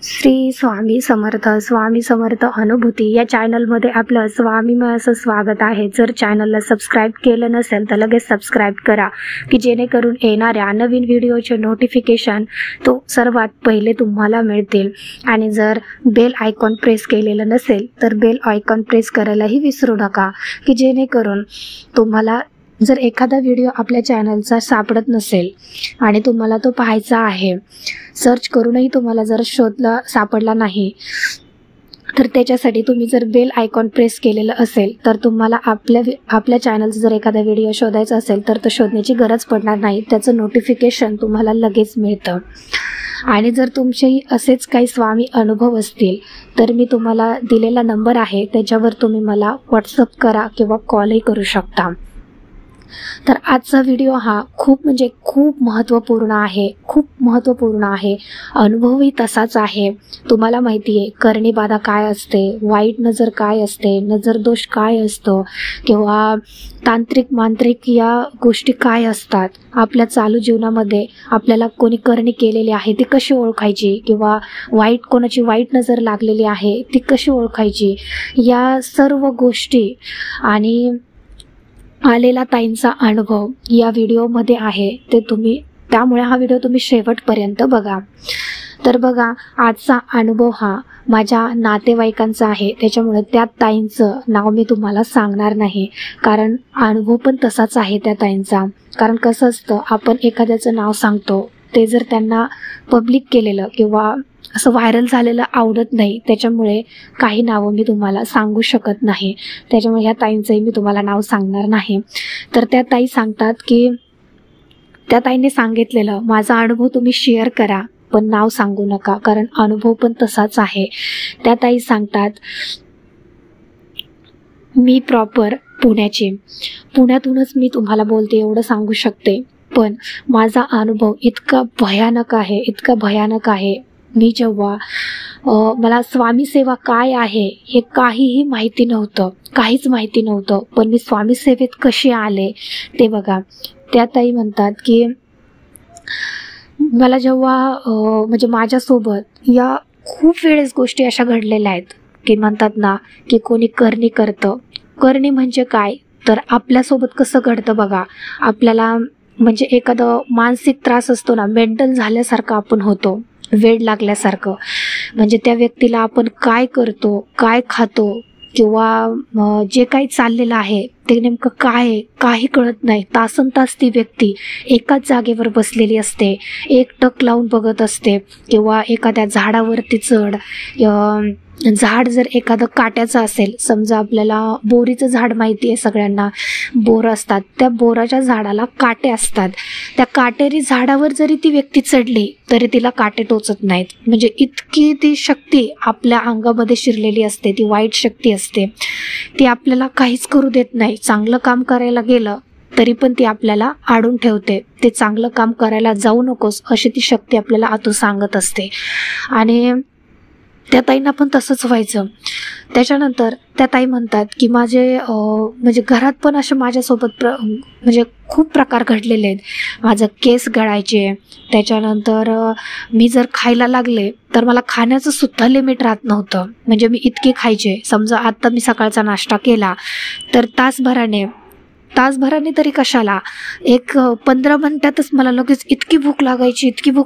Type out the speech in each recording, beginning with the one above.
श्री स्वामी समर्थ. स्वामी समर्थ अनुभूती या चॅनलमध्ये आपलं स्वामीमय असं स्वागत आहे. जर चॅनलला सबस्क्राईब केलं नसेल तर लगेच सबस्क्राईब करा, की जेणेकरून येणाऱ्या नवीन व्हिडिओचे नोटिफिकेशन तो सर्वात पहिले तुम्हाला मिळतील. आणि जर बेल आयकॉन प्रेस केलेलं नसेल तर बेल आयकॉन प्रेस करायलाही विसरू नका, की जेणेकरून तुम्हाला जर एखादा व्हिडिओ आपल्या चॅनलचा सापडत नसेल आणि तुम्हाला तो पाहायचा आहे, सर्च करूनही तुम्हाला जर शोधला सापडला नाही, तर त्याच्यासाठी तुम्ही जर बेल आयकॉन प्रेस केलेलं असेल तर तुम्हाला आपल्या चॅनलचा जर एखादा व्हिडिओ शोधायचा असेल तर तो शोधण्याची गरज पडणार नाही. त्याचं नोटिफिकेशन तुम्हाला लगेच मिळतं. आणि जर तुमचेही असेच काही स्वामी अनुभव असतील तर मी तुम्हाला दिलेला नंबर आहे त्याच्यावर तुम्ही मला व्हॉट्सअप करा किंवा कॉलही करू शकता. तर आजचा व्हिडिओ हा खूप महत्त्वपूर्ण आहे. अनुभवही तसाच आहे. तुम्हाला माहिती आहे करणी बाधा काय असते, वाईट नजर काय असते, नजर दोष काय असतो, किंवा तांत्रिक मांत्रिक या गोष्टी काय असतात. आपल्या चालू जीवनामध्ये आपल्याला कोणी करणी केलेली आहे ती कशी ओळखायची, किंवा कोणाची वाईट नजर लागलेली आहे ती कशी ओळखायची, या सर्व गोष्टी आणि आलेला ताईंचा अनुभव या व्हिडिओमध्ये आहे. त्यामुळे हा व्हिडिओ तुम्ही शेवटपर्यंत बघा. तर बघा, आजचा अनुभव हा माझ्या नातेवाईकांचा आहे, त्याच्यामुळे त्या ताईंचं नाव मी तुम्हाला सांगणार नाही, कारण अनुभव पण तसाच आहे त्या ताईंचा. कारण कसं असतं, आपण एखाद्याचं नाव सांगतो, ते जर त्यांना पब्लिक केलेलं किंवा असं व्हायरल झालेलं आवडत नाही, त्याच्यामुळे काही नावं मी तुम्हाला सांगू शकत नाही. त्याच्यामुळे ह्या ताईंचंही मी तुम्हाला नाव सांगणार नाही. तर त्या ताई सांगतात की त्या ताईंनी सांगितलेलं माझा अनुभव तुम्ही शेअर करा पण नाव सांगू नका, कारण अनुभव पण तसाच आहे. त्या ताई सांगतात, मी प्रॉपर पुण्यातूनच मी तुम्हाला बोलते, एवढं सांगू शकते. पण माझा अनुभव इतका भयानक आहे. मी जेव्हा मला स्वामी सेवा काय आहे हे काहीच माहिती नव्हतं. पण मी स्वामी सेवेत कशी आले ते बघा. त्या ताई म्हणतात की मला जेव्हा म्हणजे माझ्यासोबत या खूप वेळेस गोष्टी अशा घडलेल्या आहेत की म्हणतात ना की कोणी करणी करतं. करणी म्हणजे काय, तर आपल्यासोबत कसं घडतं बघा, आपल्याला म्हणजे एखादं मानसिक त्रास असतो ना, मेंटल झाल्यासारखं आपण होतो, वेड लागल्यासारखं. म्हणजे त्या व्यक्तीला आपण काय करतो, काय खातो, किंवा जे काही चाललेलं आहे ते नेमकं काय आहे काही कळत नाही. तासनतास ती व्यक्ती एकाच जागेवर बसलेली असते, एक टक लावून बघत असते, किंवा एखाद्या झाडावरती झाड जर एखादं काट्याचं असेल, समजा आपल्याला बोरीचं झाड माहिती आहे सगळ्यांना, बोर असतात, त्या बोराच्या झाडाला काटे असतात. त्या काटेरी झाडावर जरी ती व्यक्ती चढली तरी तिला काटे टोचत नाहीत. म्हणजे इतकी ती शक्ती आपल्या अंगामध्ये शिरलेली असते, ती वाईट शक्ती असते, ती आपल्याला काहीच करू देत नाही. चांगलं काम करायला गेलं तरी पण ती आपल्याला आडून ठेवते. ते चांगलं काम करायला जाऊ नकोस अशी ती शक्ती आपल्याला आतून सांगत असते. आणि त्या ताईंना पण तसंच व्हायचं. त्याच्यानंतर त्या ताई म्हणतात की माझे म्हणजे घरात पण असे माझ्यासोबत म्हणजे खूप प्रकार घडलेले आहेत. माझं केस गळायचे, त्याच्यानंतर मी जर खायला लागले तर मला खाण्याचं सुद्धा लिमिट राहत नव्हतं. म्हणजे मी इतके खायचे, समजा आत्ता मी सकाळचा नाश्ता केला तर तासभराने तरी कशाला, एक 15 मिनिटातच मला लगेच इतकी भूक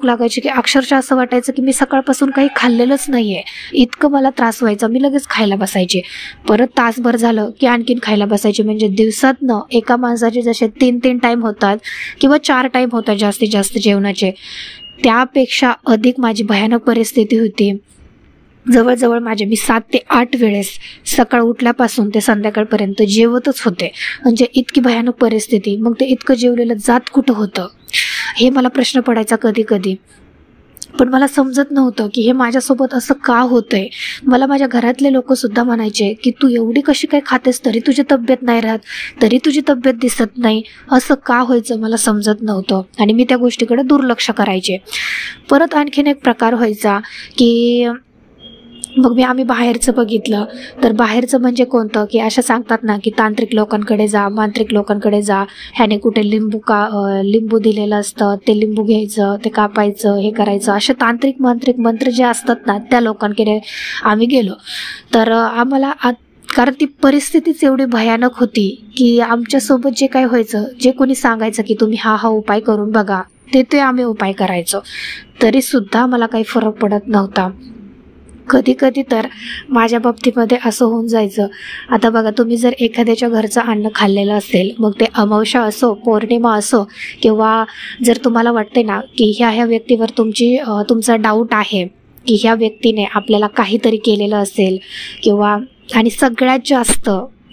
लागायची की अक्षरशः असं वाटायचं की मी सकाळपासून काही खाल्लेलंच नाहीये, इतकं मला त्रास व्हायचा. मी लगेच खायला बसायचे, परत तासभर झालं की आणखीन खायला बसायचे. म्हणजे दिवसातनं एका माणसाचे जसे 3 टाईम होतात किंवा 4 टाईम होतात जास्तीत जास्त जेवणाचे, त्यापेक्षा अधिक माझी भयानक परिस्थिती होती. जवळजवळ मी 7 ते 8 वेळेस सकाळ उठल्यापासून ते संध्याकाळपर्यंत जेवतच होते. म्हणजे इतकी भयानक परिस्थिती. मग ते इतकं जेवलेलं जात कुठं होतं हे मला प्रश्न पडायचा कधी कधी. पण मला समजत नव्हतं की हे माझ्यासोबत असं का होतंय. मला माझ्या घरातले लोक सुद्धा म्हणायचे की तू एवढी कशी काय खातेस तरी तुझी तब्येत नाही राहत, तरी तुझी तब्येत दिसत नाही, असं का व्हायचं मला समजत नव्हतं. आणि मी त्या गोष्टीकडे दुर्लक्ष करायचे. परत आणखीन एक प्रकार व्हायचा की मग आम्ही बाहेरचं बघितलं, तर बाहेरचं म्हणजे कोणतं, की असं सांगतात ना की तांत्रिक लोकांकडे जा, मांत्रिक लोकांकडे जा, ह्याने कुठे लिंबू दिलेलं असतं, ते लिंबू घ्यायचं, ते कापायचं, हे करायचं, असे तांत्रिक मांत्रिक मंत्र जे असतात ना त्या लोकांकडे आम्ही गेलो. तर आम्हाला कारण ती परिस्थितीच एवढी भयानक होती की आमच्यासोबत जे काय व्हायचं, जे कोणी सांगायचं की तुम्ही हा उपाय करून बघा, ते आम्ही उपाय करायचो, तरीसुद्धा मला काही फरक पडत नव्हता. कधी कधी तर माझ्या बाबतीमध्ये असं होऊन जायचं. आता बघा, तुम्ही जर एखाद्याच्या घरचं अन्न खाल्लेलं असेल, मग ते अमावस्या असो, पौर्णिमा असो, किंवा जर तुम्हाला वाटते ना की ह्या व्यक्तीवर तुमचा डाऊट आहे की ह्या व्यक्तीने आपल्याला काहीतरी केलेलं असेल, किंवा आणि सगळ्यात जास्त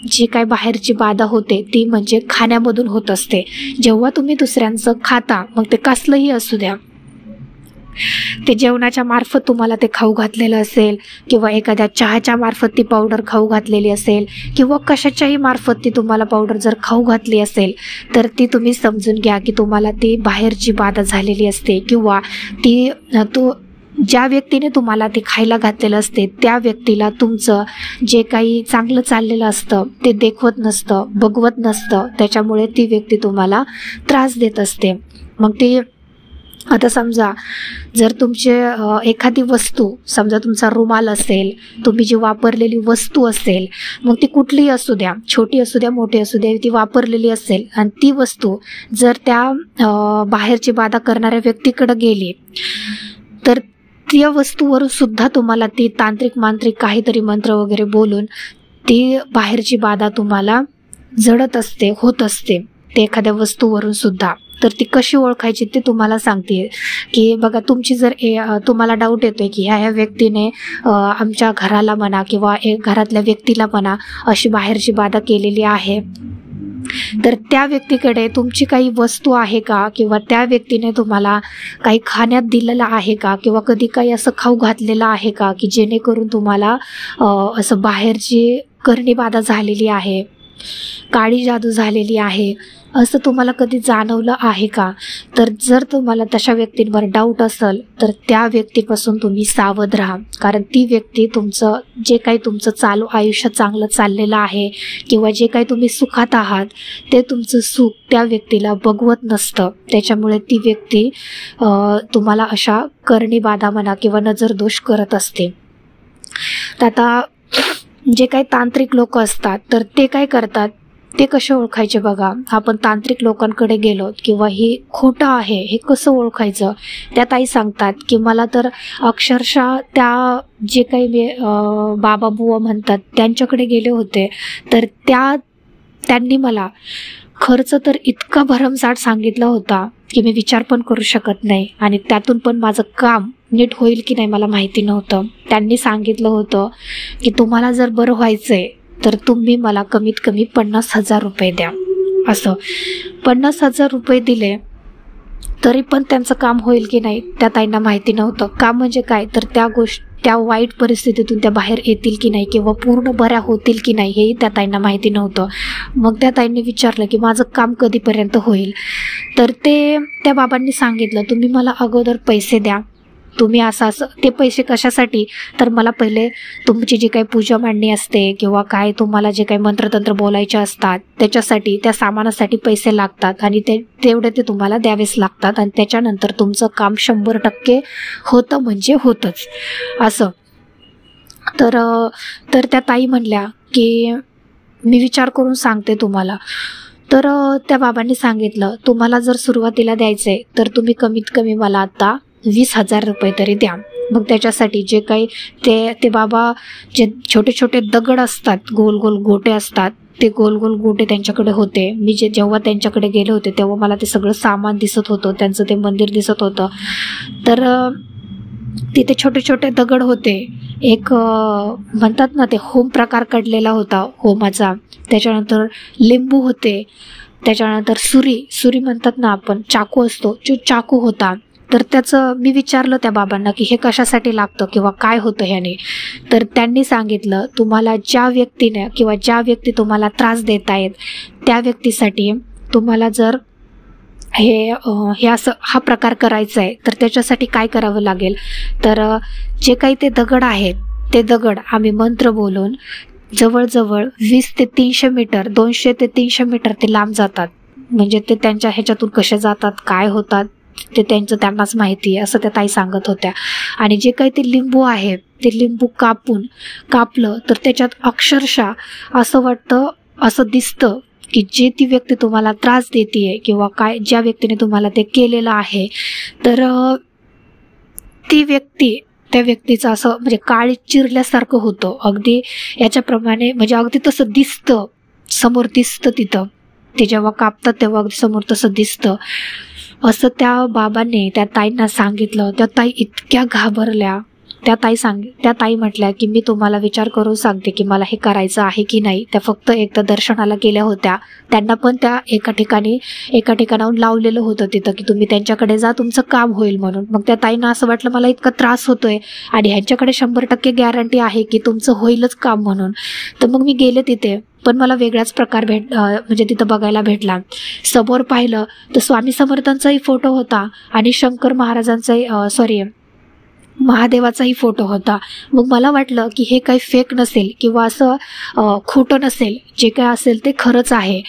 जी काय बाहेरची बाधा होते ती म्हणजे खाण्यामधून होत असते. जेव्हा तुम्ही दुसऱ्यांचं खाता, मग ते कसलंही असू द्या, ते जेवणाच्या मार्फत तुम्हाला ते खाऊ घातलेलं असेल, किंवा एखाद्या चहाच्या मार्फत ती पावडर खाऊ घातलेली असेल, किंवा कशाच्याही मार्फत ती तुम्हाला पावडर जर खाऊ घातली असेल, तर ती तुम्ही समजून घ्या की तुम्हाला ती बाहेरची बाधा झालेली असते, किंवा ज्या व्यक्तीने तुम्हाला ते खायला घातलेलं असते त्या व्यक्तीला तुमचं जे काही चांगलं चाललेलं असतं ते देखवत नसतं, बघवत नसतं, त्याच्यामुळे ती व्यक्ती तुम्हाला त्रास देत असते. मग ते आता समजा जर तुमचे एखादी वस्तू, समजा तुमचा रुमाल असेल, तुम्ही जी वापरलेली वस्तू असेल, मग ती कुठलीही असू द्या, छोटी असू द्या, मोठी असू द्या, ती वापरलेली असेल आणि ती वस्तू जर त्या बाहेरची बाधा करणाऱ्या व्यक्तीकडे गेली, तर त्या वस्तूवरून सुद्धा तुम्हाला ती तांत्रिक मांत्रिक काहीतरी मंत्र वगैरे बोलून ती बाहेरची बाधा तुम्हाला जडत असते, होत असते, ते एखाद्या वस्तूवरून सुद्धा. तर ती कशी ओळखायची ते तुम्हाला सांगते की बघा, तुमची जर तुम्हाला डाऊट येतोय की ह्या व्यक्तीने आमच्या घराला म्हणा किंवा घरातल्या व्यक्तीला म्हणा अशी बाहेरची बाधा केलेली आहे, तर त्या व्यक्तीकडे तुमची काही वस्तू आहे का, किंवा त्या व्यक्तीने तुम्हाला काही खाण्यात दिलेलं आहे का, किंवा कधी काही असं खाऊ घातलेलं आहे का की जेणेकरून तुम्हाला असं बाहेरची करणी बाधा झालेली आहे, काळी जादू झालेली आहे, असं तुम्हाला कधी जाणवलं आहे का. तर जर तुम्हाला तशा व्यक्तींवर डाऊट असेल तर त्या व्यक्तीपासून तुम्ही सावध राहा, कारण ती व्यक्ती जे काही तुमचं आयुष्य चांगलं चाललेलं आहे, किंवा जे काही तुम्ही सुखात आहात ते तुमचं सुख त्या व्यक्तीला बघवत नसतं, त्याच्यामुळे ती व्यक्ती तुम्हाला अशा करणी बाधा म्हणा किंवा नजरदोष करत असते. तर आता जे काही तांत्रिक लोक असतात तर ते काय करतात, ते कसे ओळखायचे बघा. आपण तांत्रिक लोकांकडे गेलो किंवा हे खोटं आहे हे कसं ओळखायचं, त्या ताई सांगतात की मला तर अक्षरशः त्या जे काही बाबा बुवा म्हणतात त्यांच्याकडे गेले होते, तर त्यांनी मला खर्च तर इतका भरमसाठ सांगितला होता की मी विचार पण करू शकत नाही, आणि त्यातून पण माझं काम नीट होईल की नाही मला माहिती नव्हतं. त्यांनी सांगितलं होतं की तुम्हाला जर बरं व्हायचंय तर तुम्ही मला कमीत कमी 50,000 रुपये द्या. असं 50,000 रुपये दिले तरी पण त्यांचं काम होईल की नाही त्या ताईंना माहिती नव्हतं. काम म्हणजे काय, तर त्या वाईट परिस्थितीतून त्या बाहेर येतील की नाही किंवा पूर्ण बऱ्या होतील की नाही हेही त्या ताईंना माहिती नव्हतं. मग त्या ताईंनी विचारलं की माझं काम कधीपर्यंत होईल, तर त्या बाबांनी सांगितलं तुम्ही मला अगोदर पैसे द्या. तुम्ही असं ते पैसे कशासाठी, तर मला पहिले तुमची जी काही पूजा मांडणी असते किंवा काय तुम्हाला जे काही मंत्रतंत्र बोलायचे असतात त्याच्यासाठी, त्या सामानासाठी पैसे लागतात, आणि तेवढे ते तुम्हाला द्यावेच लागतात, आणि त्याच्यानंतर तुमचं काम 100% होतं म्हणजे होतंच असं. तर त्या ताई म्हणल्या की मी विचार करून सांगते तुम्हाला. तर त्या बाबांनी सांगितलं तुम्हाला जर सुरुवातीला द्यायचे तर तुम्ही कमीत कमी मला आता 20,000 रुपये तरी द्या. मग त्याच्यासाठी जे काही ते बाबा जे छोटे छोटे दगड असतात, गोल गोल गोटे असतात, ते गोल गोल गोटे त्यांच्याकडे होते. मी जेव्हा त्यांच्याकडे गेले होते तेव्हा मला ते सगळं सामान दिसत होतं, त्यांचं ते मंदिर दिसत होतं. तर तिथे छोटे छोटे दगड होते. एक म्हणतात ना ते होम प्रकार काढलेला होता होमाचा, त्याच्यानंतर लिंबू होते, त्याच्यानंतर सुरी म्हणतात ना आपण, चाकू असतो, जो चाकू होता. तर त्याचं मी विचारलं त्या बाबांना की हे कशासाठी लागतं किंवा काय होतं ह्याने. तर त्यांनी सांगितलं तुम्हाला ज्या व्यक्तीने किंवा ज्या व्यक्ती तुम्हाला त्रास देत आहेत त्या व्यक्तीसाठी तुम्हाला जर हे असं हा प्रकार करायचा आहे तर त्याच्यासाठी काय करावं लागेल, तर जे काही ते दगड आहेत ते दगड आम्ही मंत्र बोलून जवळजवळ 20 ते 300 मीटर, 200 ते 300 मीटर ते लांब जातात. म्हणजे ते त्यांच्या ह्याच्यातून कसे जातात, काय होतात ते त्यांनाच माहिती आहे, असं त्या ताई सांगत होत्या. आणि जे काही ते लिंबू आहे, ते लिंबू कापलं तर त्याच्यात अक्षरशः असं वाटतं, असं दिसतं की जे ती व्यक्ती तुम्हाला त्रास देते किंवा काय ज्या व्यक्तीने तुम्हाला ते केलेलं आहे, तर त्या व्यक्तीचं असं म्हणजे काळी चिरल्यासारखं होतं. अगदी याच्याप्रमाणे म्हणजे अगदी तसं दिसतं, समोर दिसतं तिथं. ते जेव्हा कापतात तेव्हा अगदी समोर तसं दिसतं. असं त्या बाबांनी त्या ताईंना सांगितलं. त्या ताई इतक्या घाबरल्या. त्या ताई म्हटल्या की मी तुम्हाला विचार करून सांगते की मला हे करायचं आहे की नाही. त्या फक्त एकदा दर्शनाला गेल्या होत्या. त्यांना पण त्या एका ठिकाणाहून लावलेलं होतं तिथं की तुम्ही त्यांच्याकडे जा, तुमचं काम होईल म्हणून. मग त्या ताईंना असं वाटलं मला इतका त्रास होतोय आणि ह्यांच्याकडे 100% गॅरंटी आहे की तुमचं होईलच काम म्हणून. तर मग मी गेले तिथे, पण मला वेगळाच प्रकार म्हणजे तिथं बघायला भेटला. समोर पाहिलं तर स्वामी समर्थांचाही फोटो होता आणि शंकर महाराजांचाही महादेवाचाही फोटो होता. मग मला वाटलं की हे काही फेक नसेल किंवा असं खोटं नसेल, जे काय असेल ते खरंच आहे.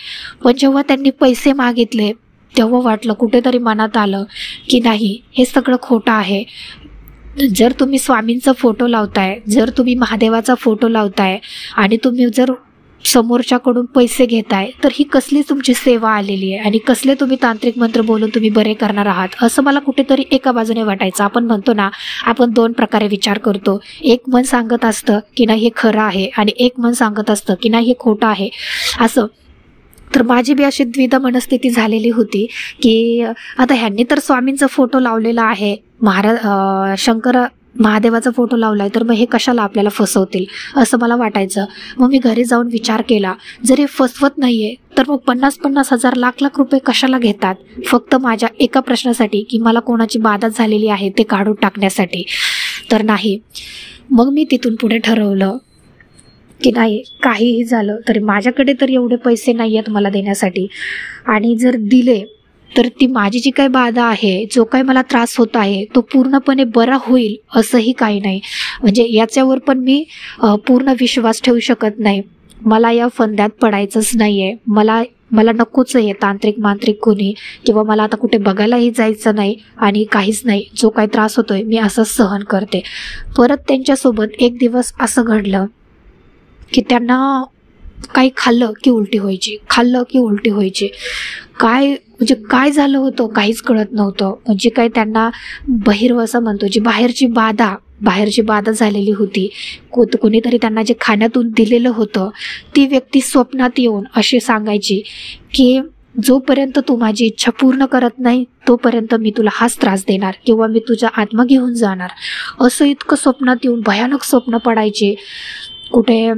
पण जेव्हा त्यांनी पैसे मागितले तेव्हा वाटलं, कुठेतरी मनात आलं की नाही, हे सगळं खोटं आहे. जर तुम्ही स्वामींचा फोटो लावताय, जर तुम्ही महादेवाचा फोटो लावताय आणि तुम्ही जर समोरच्याकडून पैसे घेताय, तर ही कसली तुमची सेवा आलेली आहे आणि कसले तुम्ही तांत्रिक मंत्र बोलून तुम्ही बरे करणार आहात, असं मला कुठेतरी एका बाजूने वाटायचं. आपण म्हणतो ना, आपण 2 प्रकारे विचार करतो. एक मन सांगत असतं की नाही हे खरं आहे आणि एक मन सांगत असतं की नाही हे खोटं आहे असं. तर माझी बी अशी द्विधा मनस्थिती झालेली होती की आता ह्यांनी तर स्वामींचा फोटो लावलेला आहे, महादेवाचा फोटो लावलाय, तर मग हे कशाला आपल्याला फसवतील असं मला वाटायचं. मग मी घरी जाऊन विचार केला, जर हे फसवत नाहीये तर मग 50-50 हजार, लाख रुपये कशाला घेतात फक्त माझ्या एका प्रश्नासाठी की मला कोणाची बाधा झालेली आहे ते काढून टाकण्यासाठी. तर नाही, मग मी तिथून पुढे ठरवलं की नाही, काहीही झालं तरी माझ्याकडे तर एवढे पैसे नाही आहेत मला देण्यासाठी, आणि जर दिले तर ती माझी जी काही बाधा आहे, जो काही मला त्रास होत आहे, तो पूर्णपणे बरा होईल असंही काही नाही. म्हणजे याच्यावर पण मी पूर्ण विश्वास ठेवू शकत नाही. मला या फंद्यात पडायचंच नाही आहे. मला नकोच आहे तांत्रिक मांत्रिक कोणी, किंवा मला आता कुठे बघायलाही जायचं नाही आणि काहीच नाही. जो काही त्रास होतोय मी असंच सहन करते. परत त्यांच्यासोबत एक दिवस असं घडलं की त्यांना काही खाल्लं की उलटी व्हायची. म्हणजे काय झालं होतं काहीच कळत नव्हतं. म्हणजे काय त्यांना बहिर्व असं म्हणतो, जी बाहेरची बाधा झालेली होती. कोणीतरी त्यांना जे खाण्यातून दिलेलं होतं, ती व्यक्ती स्वप्नात येऊन अशी सांगायची की जोपर्यंत तू माझी इच्छा पूर्ण करत नाही तोपर्यंत मी तुला हाच त्रास देणार किंवा मी तुझा आत्मा घेऊन जाणार. असं इतकं स्वप्नात येऊन भयानक स्वप्न पडायचे. कुठे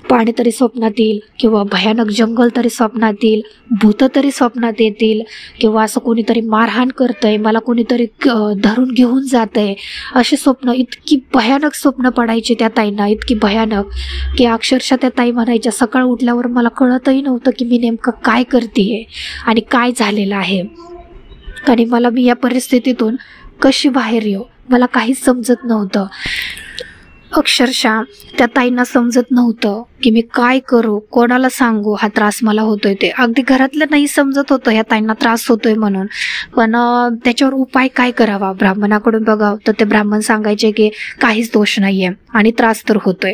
पाणी तरी स्वप्नात येईल किंवा भयानक जंगल तरी स्वप्नात येईल, भूत तरी स्वप्नात येतील, किंवा असं कोणीतरी मारहाण करतंय, मला कोणीतरी धरून घेऊन जातंय, असे स्वप्न. इतकी भयानक स्वप्न पडायचे त्या ताईंना, इतकी भयानक की अक्षरशः त्या ताई म्हणायच्या, सकाळ उठल्यावर मला कळतही नव्हतं की मी नेमकं काय करतेय आणि काय झालेलं आहे, आणि मी या परिस्थितीतून कशी बाहेर येऊ मला काहीच समजत नव्हतं. अक्षरशः त्या ताईंना समजत नव्हतं की मी काय करू, कोणाला सांगू हा त्रास मला होतोय ते. अगदी घरातलं नाही समजत होतं ह्या ताईंना त्रास होतोय म्हणून, पण त्याच्यावर उपाय काय करावा. ब्राह्मणाकडून बघावं तर ते ब्राह्मण सांगायचे की काहीच दोष नाहीये आणि त्रास तर होतोय.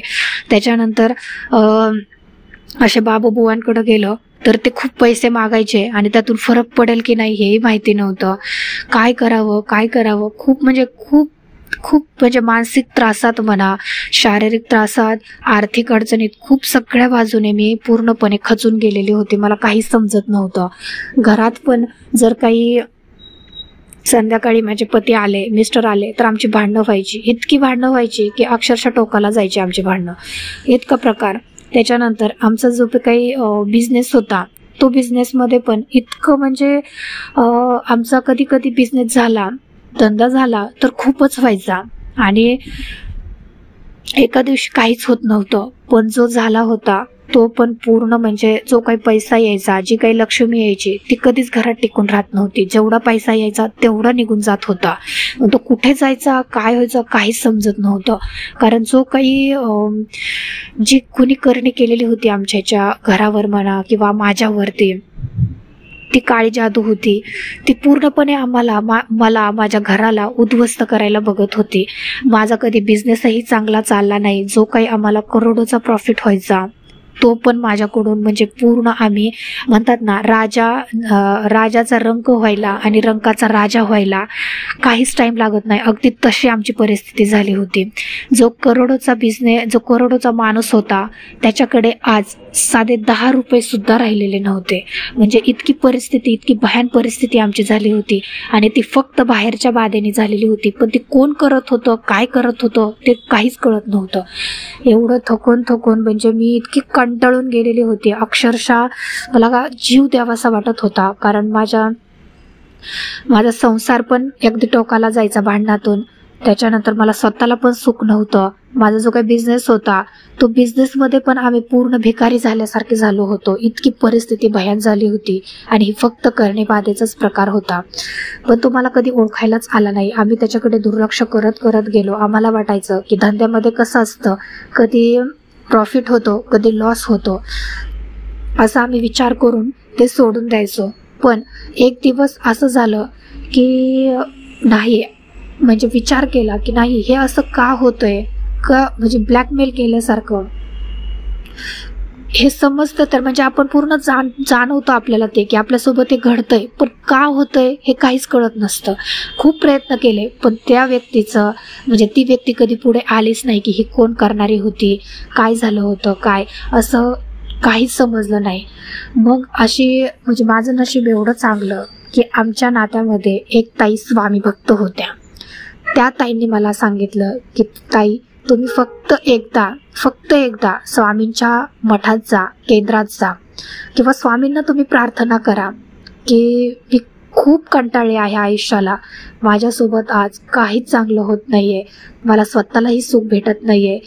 त्याच्यानंतर असे बाबूबुवांकडे गेलं तर ते खूप पैसे मागायचे आणि त्यातून फरक पडेल की नाही हेही माहिती नव्हतं. काय करावं खूप म्हणजे मानसिक त्रासात म्हणा, शारीरिक त्रासात, आर्थिक अडचणीत, खूप सगळ्या बाजूने मी पूर्णपणे खचून गेलेली होती. मला काहीच समजत नव्हतं. घरात पण जर काही संध्याकाळी माझे पती आले, मिस्टर आले तर आमची भांडणं व्हायची, इतकी भांडणं व्हायची की अक्षरशः टोकाला जायची आमची भांडणं, इतका प्रकार. त्याच्यानंतर आमचा जो काही बिझनेस होता, तो बिझनेसमध्ये पण इतकं म्हणजे आमचा कधी कधी बिझनेस झाला, धंदा झाला तर खूपच व्हायचा आणि एका दिवशी काहीच होत नव्हतं. पण जो झाला होता तो पण पूर्ण म्हणजे जो काही पैसा यायचा, जी काही लक्ष्मी यायची ती कधीच घरात टिकून राहत नव्हती. जेवढा पैसा यायचा तेवढा निघून जात होता. तो कुठे जायचा, काय व्हायचं काहीच समजत नव्हतं. कारण जो काही जी कोणी करणी केलेली होती आमच्या घरावर म्हणा किंवा माझ्यावरती, ती काळी जादू होती. ती पूर्णपणे मला माझ्या घराला उद्ध्वस्त करायला बघत होती. माझा कधी बिझनेसही चांगला चालला नाही. जो काही आम्हाला करोडोचा प्रॉफिट व्हायचा तो पण माझ्याकडून म्हणजे पूर्ण आम्ही म्हणतात ना राजाचा रंक व्हायला आणि रंकाचा राजा व्हायला काहीच टाइम लागत नाही. अगदी तशी आमची परिस्थिती झाली होती. जो करोडोचा माणूस होता त्याच्याकडे आज साधे 10 रुपये सुद्धा राहिलेले नव्हते. म्हणजे इतकी भयान परिस्थिती आमची झाली होती. आणि ती फक्त बाहेरच्या बाधेने झालेली होती. पण ती कोण करत होतं, काय करत होतं ते काहीच कळत नव्हतं. एवढं थकून म्हणजे मी इतकी कंटाळून गेलेली होती. अक्षरशः मला जीव द्यावासा वाटत होता. कारण माझा संसार पण अगदी टोकाला जायचा भांडणातून. त्याच्यानंतर मला स्वतःला पण सुख नव्हतं. माझा जो काही बिझनेस होता तो बिझनेसमध्ये पण आम्ही पूर्ण भिकारी झाल्यासारखे झालो होतो. इतकी परिस्थिती भयान झाली होती. आणि ही फक्त करणे बाधेचाच प्रकार होता. पण तो मला कधी ओळखायलाच आला नाही. आम्ही त्याच्याकडे दुर्लक्ष करत गेलो. आम्हाला वाटायचं की धंद्यामध्ये कसं असतं, कधी प्रॉफिट होतो कधी लॉस होतो, असा आम्ही विचार करून ते सोडून द्यायचो. पण एक दिवस असं झालं की नाही, म्हणजे विचार केला की नाही हे असं का होतंय, का म्हणजे ब्लॅकमेल केल्यासारखं हे समजतं तर म्हणजे आपण पूर्ण जाणवतं आपल्याला ते की आपल्यासोबत हे घडतंय. पण का होतंय हे काहीच कळत नसतं. खूप प्रयत्न केले पण त्या व्यक्तीचं म्हणजे ती व्यक्ती कधी पुढे आलीच नाही की ही कोण करणारी होती, काय झालं होतं, काय असं काहीच समजलं नाही. मग अशी म्हणजे माझं नशीब एवढं चांगलं की आमच्या नात्यामध्ये एक ताई स्वामी भक्त होत्या. त्या ताईंनी मला सांगितलं की ताई तुम्ही फक्त एकदा स्वामींच्या मठात जा, केंद्रात जा किंवा स्वामींना तुम्ही प्रार्थना करा की मी खूप कंटाळले आहे आयुष्याला, माझ्यासोबत आज काहीच चांगलं होत नाहीये, मला स्वतःलाही सुख भेटत नाहीये.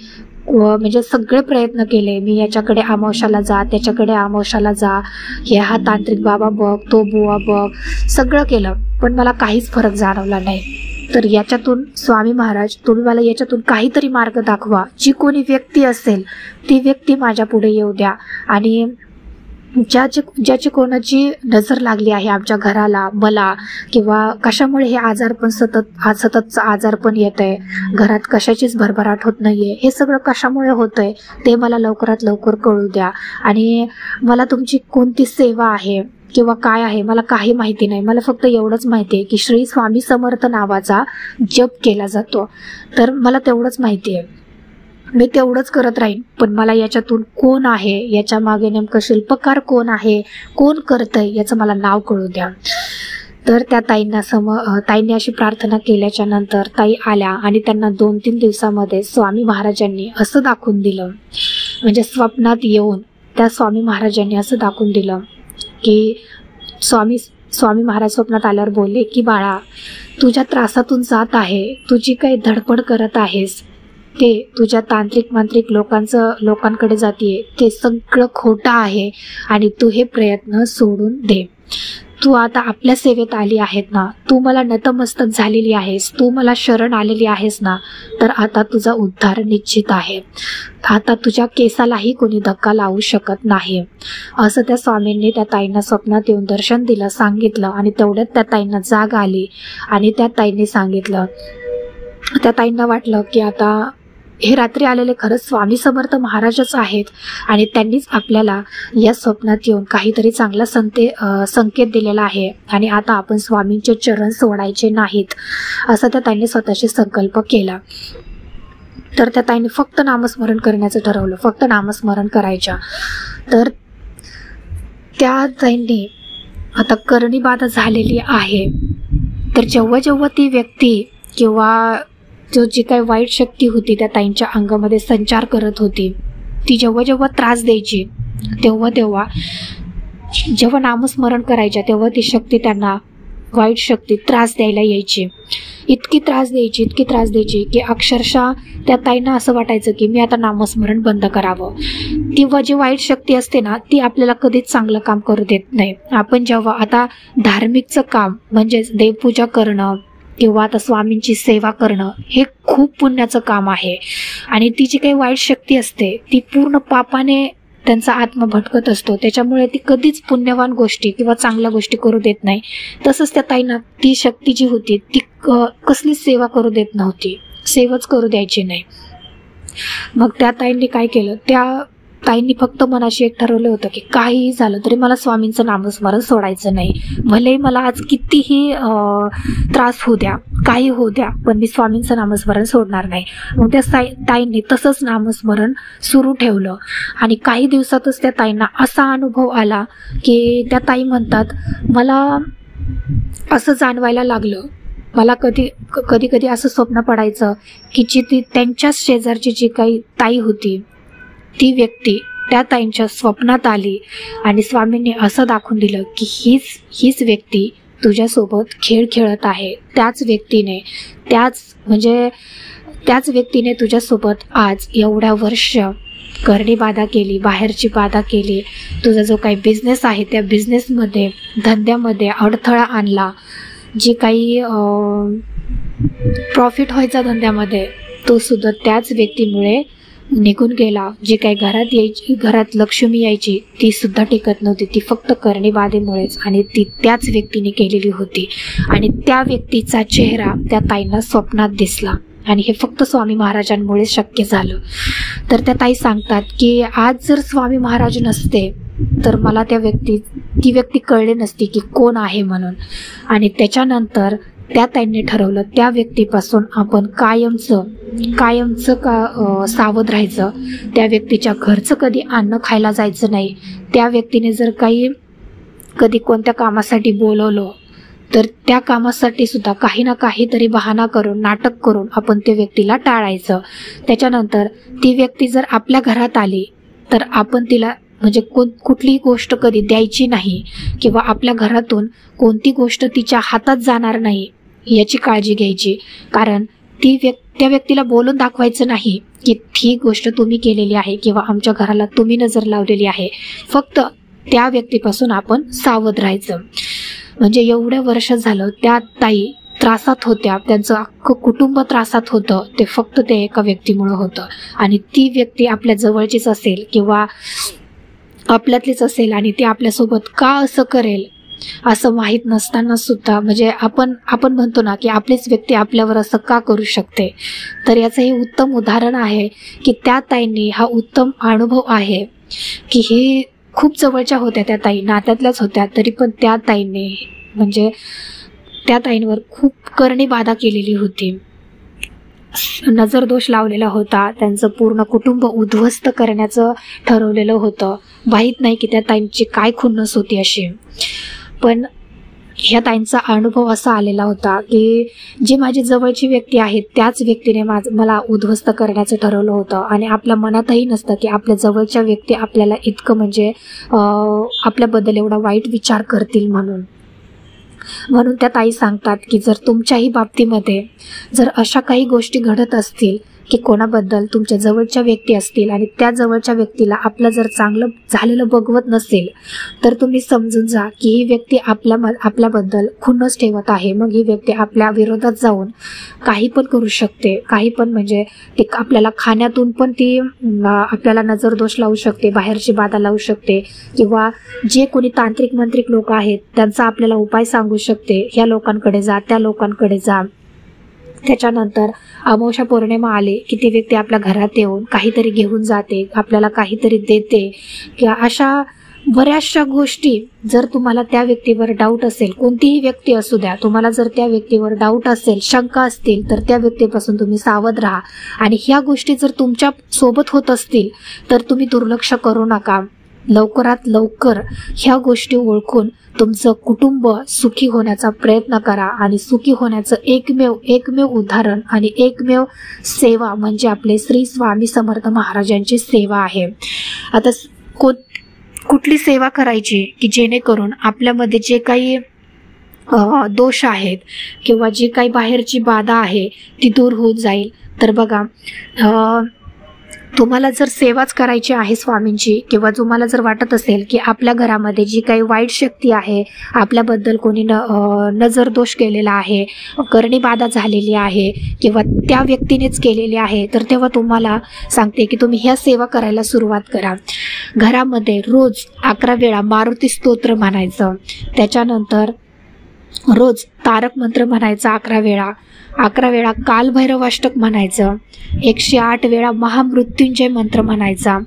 म्हणजे सगळे प्रयत्न केले मी, याच्याकडे अमावस्याला जा, त्याच्याकडे अमावस्याला जा, हे हा तांत्रिक बाबा बघ, तो बुवा बघ, सगळं केलं पण मला काहीच फरक जाणवला नाही. तर याच्यातून स्वामी महाराज तुम्ही मला याच्यातून काहीतरी मार्ग दाखवा. जी कोणी व्यक्ती असेल ती व्यक्ती माझ्या पुढे येऊ द्या आणि ज्याची कोणाची नजर लागली आहे आमच्या घराला, मला किंवा कशामुळे हे आजारपण सततचं आजारपण येत आहे, घरात कशाचीच भरभराट होत नाहीये, हे सगळं कशामुळे होतंय ते मला लवकरात लवकर कळू द्या. आणि मला तुमची कोणती सेवा आहे किंवा काय आहे मला काही माहिती नाही. मला फक्त एवढंच माहिती आहे की श्री स्वामी समर्थ नावाचा जप केला जातो. तर मला तेवढंच माहिती आहे, मी तेवढंच करत राहीन. पण मला याच्यातून कोण आहे, याच्या मागे नेमकं शिल्पकार कोण आहे, कोण करतंय याचं मला नाव कळू द्या. तर त्या ताईंनी अशी प्रार्थना केल्याच्या नंतर ताई आल्या आणि त्यांना 2-3 दिवसामध्ये स्वामी महाराजांनी असं दाखवून दिलं, म्हणजे स्वप्नात येऊन त्या स्वामी महाराजांनी असं दाखवून दिलं की स्वामी महाराज स्वप्नात आल्यावर बोलले की बाळा तुझ्या त्रासातून जात आहे, तुझी काही धडपड करत आहेस ते तुझ्या तांत्रिक मांत्रिक लोकांकडे जातीये, ते सगळं खोटं आहे आणि तू हे प्रयत्न सोडून दे. तू आता आपल्या सेवेत आली आहेत ना, तू मला नतमस्तक झालेली आहेस, तू मला शरण आलेली आहेस ना, तर आता तुझा उद्धार निश्चित आहे. आता तुझ्या केसालाही कोणी धक्का लावू शकत नाही. असं त्या स्वामींनी त्या ताईंना स्वप्नात येऊन दर्शन दिलं, सांगितलं. आणि तेवढ्यात त्या ताईंना जाग आली आणि त्या ताईंनी सांगितलं, त्या ताईंना वाटलं की आता हे रात्री आलेले खरंच स्वामी समर्थ महाराजच आहेत आणि त्यांनीच आपल्याला या स्वप्नात येऊन काहीतरी चांगला संकेत दिलेला आहे आणि आता आपण स्वामींचे चरण सोडायचे नाहीत, असं त्या ताईंनी स्वतःशी संकल्प केला. तर त्या ताईंनी फक्त नामस्मरण करण्याचं ठरवलं, फक्त नामस्मरण करायच्या. तर त्या ताईंनी आता करणीबाधा झालेली आहे, तर जेव्हा ती व्यक्ती किंवा जी काही वाईट शक्ती होती त्या ताईंच्या अंगामध्ये संचार करत होती, ती जेव्हा त्रास द्यायची तेव्हा नामस्मरण करायच्या तेव्हा ती शक्ती त्यांना वाईट शक्ती त्रास द्यायला यायची, इतकी त्रास द्यायची की अक्षरशः त्या ताईंना असं वाटायचं की मी आता नामस्मरण बंद करावं. किंवा जी वाईट शक्ती असते ना ती आपल्याला कधीच चांगलं काम करू देत नाही. आपण जेव्हा आता धार्मिकचं काम म्हणजेच देवपूजा करणं किंवा आता स्वामींची सेवा करणं हे खूप पुण्याचं काम आहे. आणि ती जी काही वाईट शक्ती असते ती पूर्ण पापाने त्यांचा आत्मा भटकत असतो, त्याच्यामुळे ती कधीच पुण्यवान गोष्टी किंवा चांगल्या गोष्टी करू देत नाही. तसंच त्या ताईंना ती शक्ती जी होती ती कसलीच सेवा करू देत नव्हती, सेवाच करू द्यायची नाही. मग त्या ताईंनी काय केलं, त्या ताईंनी फक्त मनाशी एक ठरवलं होतं की काहीही झालं तरी मला स्वामींचं नामस्मरण सोडायचं नाही. भले मला आज कितीही त्रास होऊ द्या, काही होऊ द्या, पण मी स्वामींचं नामस्मरण सोडणार नाही. मग त्या ताईंनी तसंच नामस्मरण सुरू ठेवलं. आणि काही दिवसातच त्या ताईंना असा अनुभव आला की त्या ताई म्हणतात, मला असं जाणवायला लागलं, मला कधी असं स्वप्न पडायचं की ती त्यांच्याच शेजारची जी काही ताई होती ती व्यक्ती त्या ताईंच्या स्वप्नात आली आणि स्वामींनी असं दाखवून दिलं की हीच व्यक्ती तुझ्यासोबत खेळ खेळत आहे. त्याच व्यक्तीने तुझ्यासोबत आज एवढ्या वर्ष करणी बाधा केली, बाहेरची बाधा केली, तुझा जो काही बिझनेस आहे त्या बिझनेसमध्ये धंद्यामध्ये अडथळा आणला, जी काही प्रॉफिट व्हायचा धंद्यामध्ये तो सुद्धा त्याच व्यक्तीमुळे निघून गेला. जी काही घरात लक्ष्मी यायची ती सुद्धा टिकत नव्हती, ती फक्त करणी बाधेमुळेच, आणि ती त्याच व्यक्तीने केलेली होती. आणि त्या व्यक्तीचा चेहरा त्या ताईंना स्वप्नात दिसला आणि हे फक्त स्वामी महाराजांमुळे शक्य झालं. तर त्या ताई सांगतात की आज जर स्वामी महाराज नसते तर मला ती व्यक्ती कळली नसती की कोण आहे म्हणून. आणि त्याच्यानंतर त्या ताईंनी ठरवलं त्या व्यक्तीपासून आपण कायमचं सावध राहायचं. त्या व्यक्तीच्या घरचं कधी अन्न खायला जायचं नाही. त्या व्यक्तीने जर कधी कोणत्या कामासाठी बोलवलं तर त्या कामासाठी सुद्धा काही ना काहीतरी बहाणा करून, नाटक करून आपण त्या व्यक्तीला टाळायचं. त्याच्यानंतर ती व्यक्ती जर आपल्या घरात आली तर आपण तिला म्हणजे कुठलीही गोष्ट कधी द्यायची नाही किंवा आपल्या घरातून कोणती गोष्ट तिच्या हातात जाणार नाही याची काळजी घ्यायची. कारण त्या व्यक्तीला बोलून दाखवायचं नाही की ही गोष्ट तुम्ही केलेली आहे किंवा आमच्या घराला तुम्ही नजर लावलेली आहे. फक्त त्या व्यक्तीपासून आपण सावध राहायचं. म्हणजे एवढे वर्ष झालं त्या ताई त्रासात होत्या, त्यांचं अख्खं कुटुंब त्रासात होतं, ते फक्त त्या एका व्यक्तीमुळे होतं. आणि ती व्यक्ती आपल्या जवळचीच असेल किंवा आपल्यातलीच असेल आणि ती आपल्यासोबत का असं करेल असं माहीत नसताना सुद्धा, म्हणजे आपण म्हणतो ना की आपलीच व्यक्ती आपल्यावर असं का करू शकते. तर याचं हे उत्तम उदाहरण आहे की त्या ताईंनी हा उत्तम अनुभव आहे की हे खूप जवळच्या होत्या, त्या ताई नात्यातल्याच होत्या, तरी पण त्या ताईंनी म्हणजे त्या ताईंवर खूप करणी बाधा केलेली होती, नजरदोष लावलेला होता, त्यांचं पूर्ण कुटुंब उद्ध्वस्त करण्याचं ठरवलेलं होतं. माहीत नाही की त्या ताईंची काय खुन्नस होती अशी. पण ह्या ताईंचा अनुभव असा आलेला होता की जी माझी जवळची व्यक्ती आहे त्याच व्यक्तीने मला उद्ध्वस्त करण्याचं ठरवलं होतं. आणि आपल्या मनातही नसतं की आपल्या जवळच्या व्यक्ती आपल्याला इतकं म्हणजे आपल्याबद्दल एवढा वाईट विचार करतील म्हणून त्या ताई सांगतात की जर तुमच्याही बाबतीमध्ये जर अशा काही गोष्टी घडत असतील की कोणाबद्दल तुमच्या जवळच्या व्यक्ती असतील आणि त्या जवळच्या व्यक्तीला आपलं जर चांगलं झालेलं बघवत नसेल तर तुम्ही समजून जा की ही व्यक्ती आपल्याबद्दल खुन्नस ठेवत आहे. मग ही व्यक्ती आपल्या विरोधात जाऊन काही पण करू शकते, काही पण म्हणजे ते आपल्याला खाण्यातून पण ती आपल्याला नजरदोष लावू शकते, बाहेरची बाधा लावू शकते किंवा जे कोणी तांत्रिक मंत्रिक लोक आहेत त्यांचा आपल्याला उपाय सांगू शकते. ह्या लोकांकडे जा, त्या लोकांकडे जा. त्याच्यानंतर अमावस्या पौर्णिमा आले की ती व्यक्ती आपल्या घरात येऊन काहीतरी घेऊन जाते, आपल्याला काहीतरी देते किंवा अशा बऱ्याचशा गोष्टी. जर तुम्हाला त्या व्यक्तीवर डाऊट असेल, कोणतीही व्यक्ती असू द्या, तुम्हाला जर त्या व्यक्तीवर डाऊट असेल, शंका असतील तर त्या व्यक्तीपासून तुम्ही सावध राहा. आणि ह्या गोष्टी जर तुमच्या सोबत होत असतील तर तुम्ही दुर्लक्ष करू नका. लवकरात लवकर ह्या गोष्टी ओळखून तुमचं कुटुंब सुखी होण्याचा प्रयत्न करा. आणि सुखी होण्याचं एकमेव उदाहरण आणि एकमेव सेवा म्हणजे आपले श्री स्वामी समर्थ महाराजांची सेवा आहे. आता कुठली सेवा करायची की जेणेकरून आपल्यामध्ये जे काही दोष आहेत किंवा जी काही बाहेरची बाधा आहे ती दूर होऊन जाईल. तर बघा, तुम्हाला जर सेवाच करायची आहे स्वामींची, किंवा तुम्हाला जर वाटत असेल की आपल्या घरामध्ये जी काही वाईट शक्ती आहे, आपल्याबद्दल कोणी नजर दोष केलेला आहे, करणी बाधा झालेली आहे किंवा त्या व्यक्तीनेच केलेली आहे, तर तेव्हा तुम्हाला सांगते की तुम्ही ह्या सेवा करायला सुरुवात करा. घरामध्ये रोज 11 वेळा मारुती स्तोत्र म्हणायचं, त्याच्यानंतर रोज तारक मंत्र म्हणायचा 11 वेळा, 11 वेळा कालभैरवाष्टक म्हणायचं, 108 वेळा महामृत्युंजय मंत्र म्हणायचा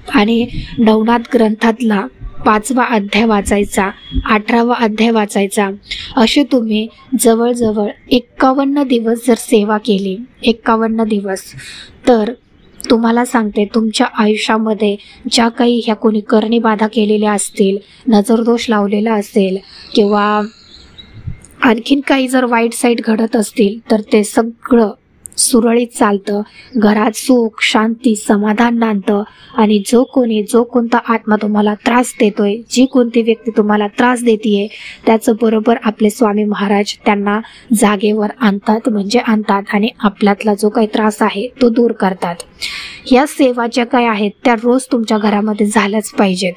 आणि नवनाथ ग्रंथातला 5वा अध्याय वाचायचा, 18वा अध्याय वाचायचा. असे तुम्ही जवळजवळ 51 दिवस जर सेवा केली, 51 दिवस, तर तुम्हाला सांगते तुमच्या आयुष्यामध्ये ज्या काही ह्या कोणी करणी बाधा केलेल्या असतील, नजरदोष लावलेला असेल किंवा आणखीन काही जर वाईट साईट घडत असतील, तर ते सगळं सुरळीत चालतं. घरात सुख, शांती, समाधान नांदतं आणि जो कोणता आत्मा तुम्हाला त्रास देतोय, जी कोणती व्यक्ती तुम्हाला त्रास देतीये, त्याचं बरोबर आपले स्वामी महाराज त्यांना जागेवर आणतात, म्हणजे आणतात आणि आपल्यातला जो काही त्रास आहे तो दूर करतात. ह्या सेवा ज्या काय आहेत त्या रोज तुमच्या घरामध्ये झाल्याच पाहिजेत.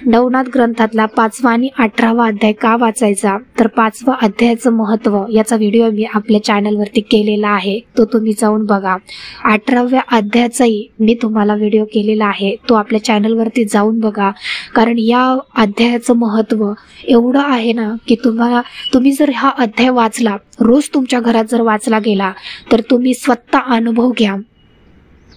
नवनाथ ग्रंथातला 5वा आणि 18वा अध्याय का वाचायचा, तर 5वा अध्यायाचं महत्त्व याचा व्हिडिओ मी आपल्या चॅनलवरती केलेला आहे, तो तुम्ही जाऊन बघा. 18व्या अध्यायाचाही मी तुम्हाला व्हिडिओ केलेला आहे, तो आपल्या चॅनलवरती जाऊन बघा. कारण या अध्यायाचं महत्त्व एवढं आहे ना की तुम्ही जर हा अध्याय वाचला, रोज तुमच्या घरात जर वाचला गेला, तर तुम्ही स्वतः अनुभव घ्या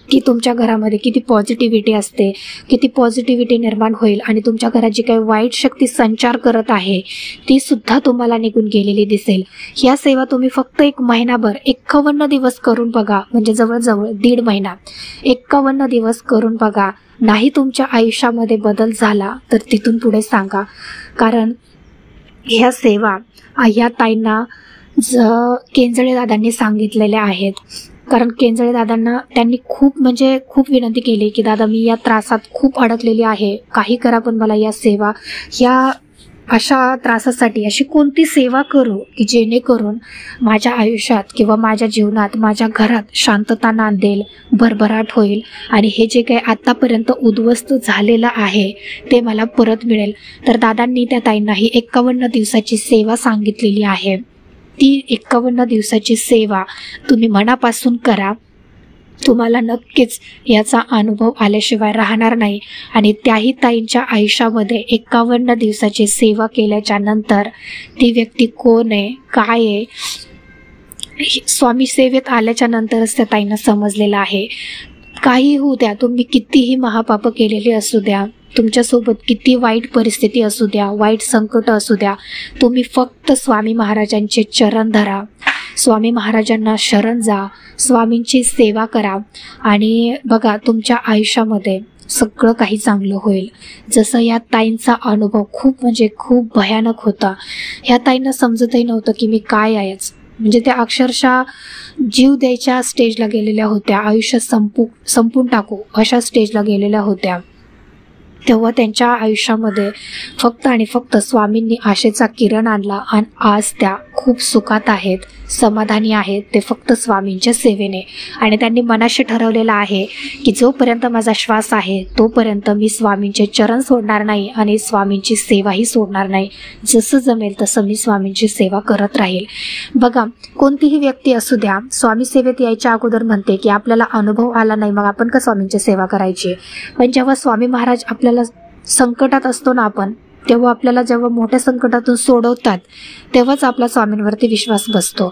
की तुमच्या घरामध्ये किती पॉझिटिव्हिटी असते, किती पॉझिटिव्हिटी निर्माण होईल आणि तुमच्या घरात जी काही वाईट शक्ती संचार करत आहे ती सुद्धा तुम्हाला निघून गेलेली दिसेल. ह्या सेवा तुम्ही फक्त 1 महिनाभर 51 दिवस करून बघा, म्हणजे जवळजवळ 1.5 महिना 51 दिवस करून बघा. नाही तुमच्या आयुष्यामध्ये बदल झाला तर तिथून पुढे सांगा. कारण ह्या सेवा ह्या ताईंना केंजळे दादांनी सांगितलेल्या आहेत. कारण केंजळे दादांना त्यांनी खूप विनंती केली की दादा मी या त्रासात खूप अडकलेली आहे, काही करा पण मला या सेवा, या अशा त्रासासाठी अशी कोणती सेवा करू की जेणेकरून माझ्या आयुष्यात किंवा माझ्या जीवनात, माझ्या घरात शांतता नांदेल, भरभराट होईल आणि हे जे काही आतापर्यंत उद्ध्वस्त झालेलं आहे ते मला परत मिळेल. तर दादांनी त्या ताईंना ही 51 दिवसाची सेवा सांगितलेली आहे. ती 51 दिवसाची सेवा तुम्ही मनापासून करा, तुम्हाला नक्कीच याचा अनुभव आल्याशिवाय राहणार नाही. आणि त्याही ताईंच्या आयुष्यामध्ये 51 दिवसाची सेवा केल्याच्या नंतर ती व्यक्ती कोण आहे, काय आहे, स्वामी सेवेत आल्याच्या नंतरच त्या ताईंना समजलेलं आहे. काही होऊ द्या, तुम्ही कितीही महापाप केलेले असू द्या, तुमच्यासोबत किती वाईट परिस्थिती असू द्या, वाईट संकट असू द्या, तुम्ही फक्त स्वामी महाराजांचे चरण धरा, स्वामी महाराजांना शरण जा, स्वामींची सेवा करा आणि बघा तुमच्या आयुष्यामध्ये सगळं काही चांगलं होईल. जसं या ताईंचा अनुभव खूप भयानक होता. ह्या ताईंना समजतही नव्हतं की मी काय आहेच, म्हणजे त्या अक्षरशः जीव द्यायच्या स्टेजला गेलेल्या होत्या, आयुष्य संपून टाकू अशा स्टेजला गेलेल्या होत्या. तेव्हा त्यांच्या आयुष्यामध्ये फक्त आणि फक्त स्वामींनी आशेचा किरण आणला आणि आज त्या खूप सुखात आहेत, समाधानी आहेत, ते फक्त स्वामींच्या सेवेने. आणि त्यांनी मनाशी ठरवलेलं आहे की जोपर्यंत माझा श्वास आहे तोपर्यंत मी स्वामींचे चरण सोडणार नाही आणि स्वामींची सेवाही सोडणार नाही. जसं जमेल तसं मी स्वामींची सेवा करत राहील. बघा कोणतीही व्यक्ती असू द्या, स्वामी सेवेत यायच्या अगोदर म्हणते की आपल्याला अनुभव आला नाही मग आपण का स्वामींची सेवा करायची. पण जेव्हा स्वामी महाराज आपल्याला संकटात असतो ना आपण, तेव्हा आपल्याला जेव्हा मोठ्या संकटातून सोडवतात तेव्हाच आपला स्वामींवरती विश्वास बसतो.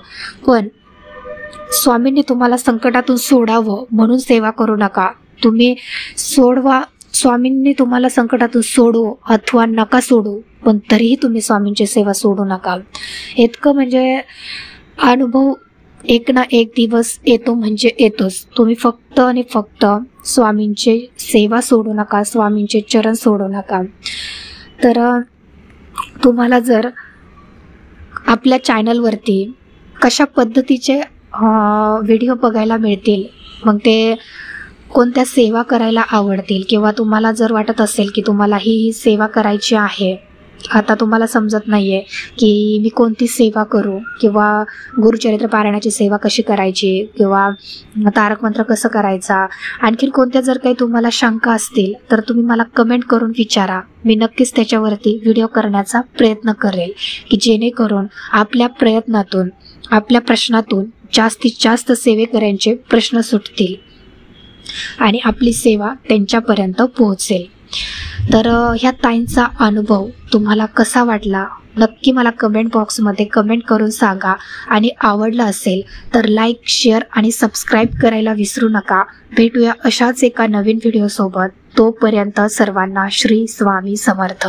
पण स्वामींनी तुम्हाला संकटातून सोडावं म्हणून सेवा करू नका, तुम्ही सोडवा. स्वामींनी तुम्हाला संकटातून सोडू अथवा नका सोडू, पण तरीही तुम्ही स्वामींची सेवा सोडू नका. इतकं म्हणजे अनुभव एक ना एक दिवस येतो म्हणजे येतोच. तुम्ही फक्त आणि फक्त स्वामींची सेवा सोडू नका, स्वामींचे चरण सोडू नका. तर तुम्हाला जर आपल्या चॅनलवरती कशा पद्धतीचे व्हिडिओ बघायला मिळतील, मग ते कोणत्या सेवा करायला आवडतील, किंवा तुम्हाला जर वाटत असेल की तुम्हाला ही सेवा करायची आहे आता तुम्हाला समजत नाहीये की मी कोणती सेवा करू, किंवा गुरुचरित्र पारायणाची सेवा कशी करायची, किंवा तारक मंत्र कसं करायचा, आणखीन कोणत्या जर काही तुम्हाला शंका असतील तर तुम्ही मला कमेंट करून विचारा. मी नक्कीच त्याच्यावरती व्हिडिओ करण्याचा प्रयत्न करेल की जेणेकरून आपल्या प्रयत्नातून, आपल्या प्रश्नातून जास्तीत जास्त सेवेकऱ्यांचे प्रश्न सुटतील आणि आपली सेवा त्यांच्यापर्यंत पोहोचेल. तर ह्या ताईंचा अनुभव तुम्हाला कसा वाटला नक्की मला कमेंट बॉक्समध्ये कमेंट करून सांगा. आणि आवडला असेल तर लाईक, शेअर आणि सबस्क्राईब करायला विसरू नका. भेटूया अशाच एका नवीन व्हिडिओसोबत. तोपर्यंत सर्वांना श्री स्वामी समर्थ.